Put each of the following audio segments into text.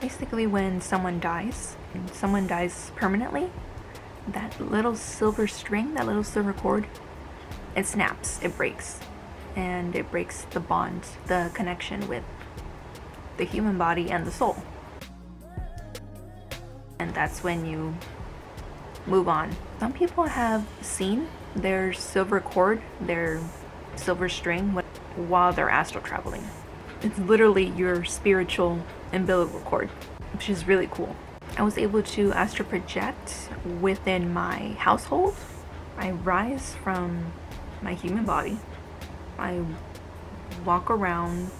Basically, when someone dies permanently, that little silver string, that little silver cord, it snaps, it breaks. And it breaks the bond, the connection with the human body and the soul. And that's when you move on. Some people have seen their silver cord, their silver string, while they're astral traveling. It's literally your spiritual umbilical cord, which is really cool. I was able to astral project within my household. I rise from my human body. I walk around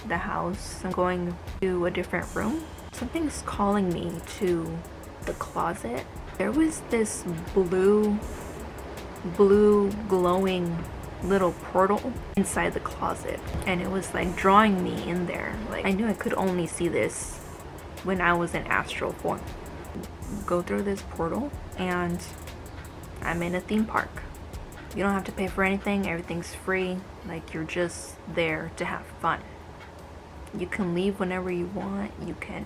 the house. I'm going to a different room. Something's calling me to the closet. There was this blue glowing little portal inside the closet, and it was like drawing me in there. Like, I knew I could only see this when I was in astral form. Go through this portal and I'm in a theme park. You don't have to pay for anything, everything's free. Like, you're just there to have fun. You can leave whenever you want, you can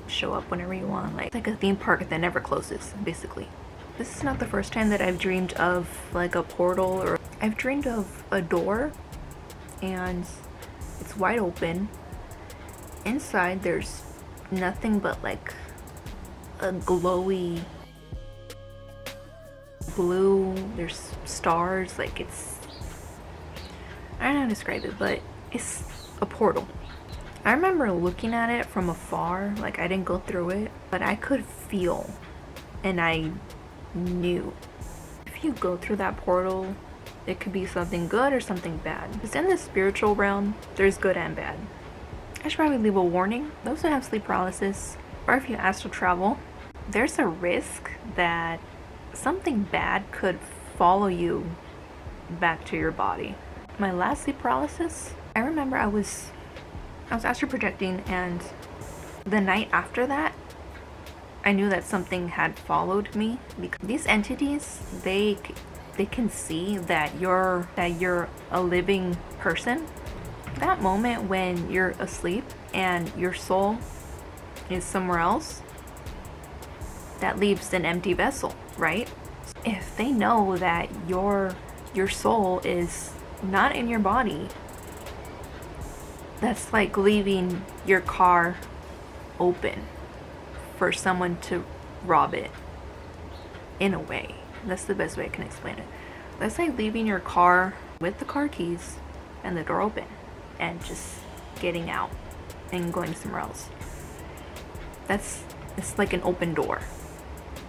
show up whenever you want. Like, it's like a theme park that never closes, basically. This is not the first time that I've dreamed of like a portal, or I've dreamed of a door and it's wide open. Inside there's nothing but like a glowy blue, there's stars, like it's, I don't know how to describe it, but it's a portal. I remember looking at it from afar, like I didn't go through it, but I could feel and I knew if you go through that portal, it could be something good or something bad. Because in the spiritual realm, there's good and bad. I should probably leave a warning. Those who have sleep paralysis, or if you astral travel, there's a risk that something bad could follow you back to your body. My last sleep paralysis, I remember I was astral projecting, and the night after that, I knew that something had followed me, because these entities, they can see that you're a living person. That moment when you're asleep and your soul is somewhere else, that leaves an empty vessel, right? If they know that your soul is not in your body, that's like leaving your car open for someone to rob it, in a way. That's the best way I can explain it. That's like leaving your car with the car keys and the door open and just getting out and going somewhere else. It's like an open door.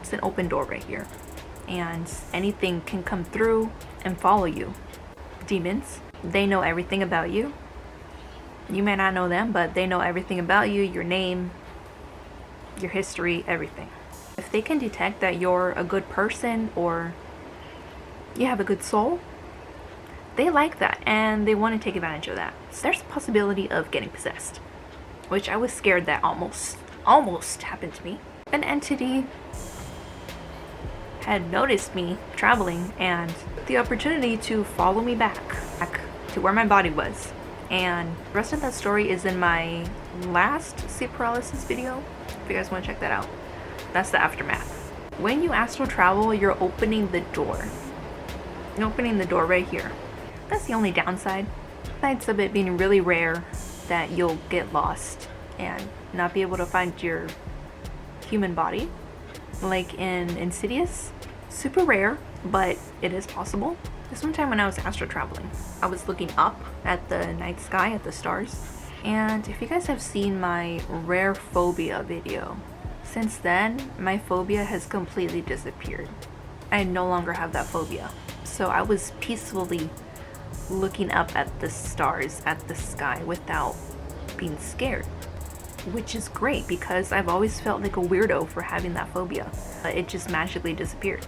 It's an open door right here. And anything can come through and follow you. Demons, they know everything about you. You may not know them, but they know everything about you, your name, your history, everything. If they can detect that you're a good person or you have a good soul, they like that and they want to take advantage of that. So there's a possibility of getting possessed, which I was scared that almost happened to me. An entity had noticed me traveling and the opportunity to follow me back to where my body was. And the rest of that story is in my last sleep paralysis video, if you guys want to check that out. That's the aftermath. When you astral travel, you're opening the door. You're opening the door right here. That's the only downside. Besides of it being really rare that you'll get lost and not be able to find your human body. Like in Insidious, super rare, but it is possible. This one time when I was astral traveling, I was looking up at the night sky, at the stars. And if you guys have seen my rare phobia video, since then, my phobia has completely disappeared. I no longer have that phobia. So I was peacefully looking up at the stars, at the sky, without being scared. Which is great, because I've always felt like a weirdo for having that phobia. It just magically disappeared.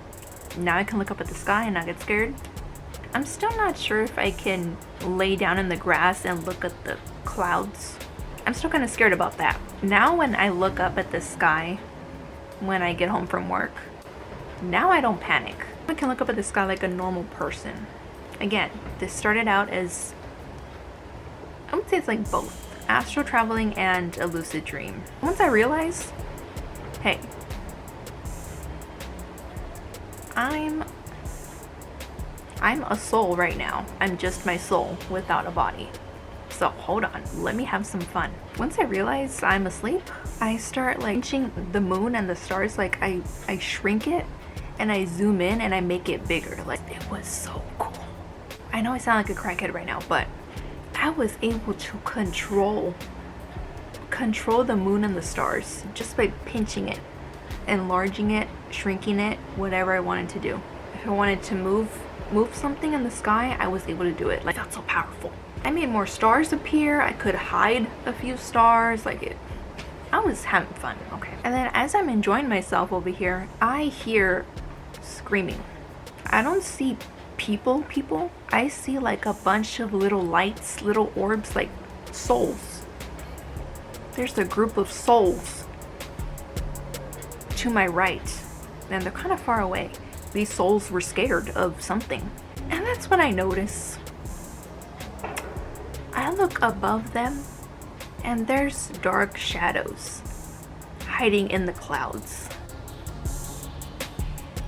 Now I can look up at the sky and not get scared. I'm still not sure if I can lay down in the grass and look at the clouds. I'm still kind of scared about that. Now when I look up at the sky when I get home from work, now I don't panic. I can look up at the sky like a normal person. Again, this started out as, I would say it's like both. astral traveling and a lucid dream. Once I realized, hey, I'm a soul right now. I'm just my soul without a body. So hold on, let me have some fun. Once I realize I'm asleep, I start like pinching the moon and the stars. Like I shrink it and I zoom in and I make it bigger. Like it was so cool. I know I sound like a crackhead right now, but I was able to control the moon and the stars just by pinching it, enlarging it, shrinking it, whatever I wanted to do. If I wanted to move something in the sky, I was able to do it. Like, that's so powerful. I made more stars appear. I could hide a few stars. I was having fun. Okay. And then as I'm enjoying myself over here, I hear screaming. I don't see people. I see like a bunch of little lights, little orbs, like souls. There's a group of souls to my right, and they're kind of far away. These souls were scared of something. And that's when I notice. I look above them, and there's dark shadows hiding in the clouds.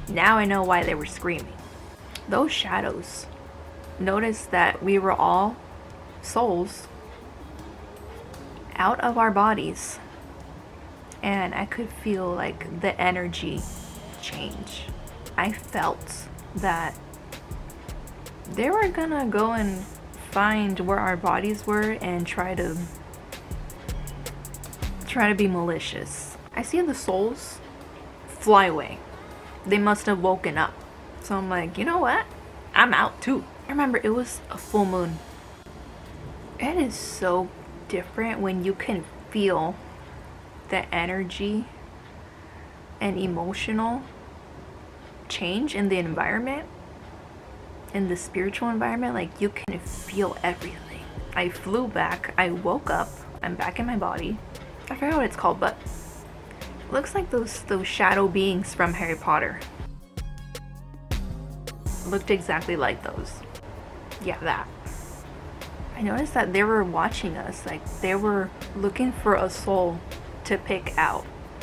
Now I know why they were screaming. Those shadows noticed that we were all souls out of our bodies, and I could feel like the energy change. I felt that they were gonna go and find where our bodies were and try to be malicious. I see the souls fly away. They must have woken up. So I'm like, you know what? I'm out too. I remember it was a full moon. It is so different when you can feel the energy and emotional change in the environment, in the spiritual environment. Like, you can feel everything. I flew back. I woke up. I'm back in my body. I forgot what it's called, but it looks like those shadow beings from Harry Potter. Looked exactly like those. Yeah, that. I noticed that they were watching us. Like, they were looking for a soul to pick out.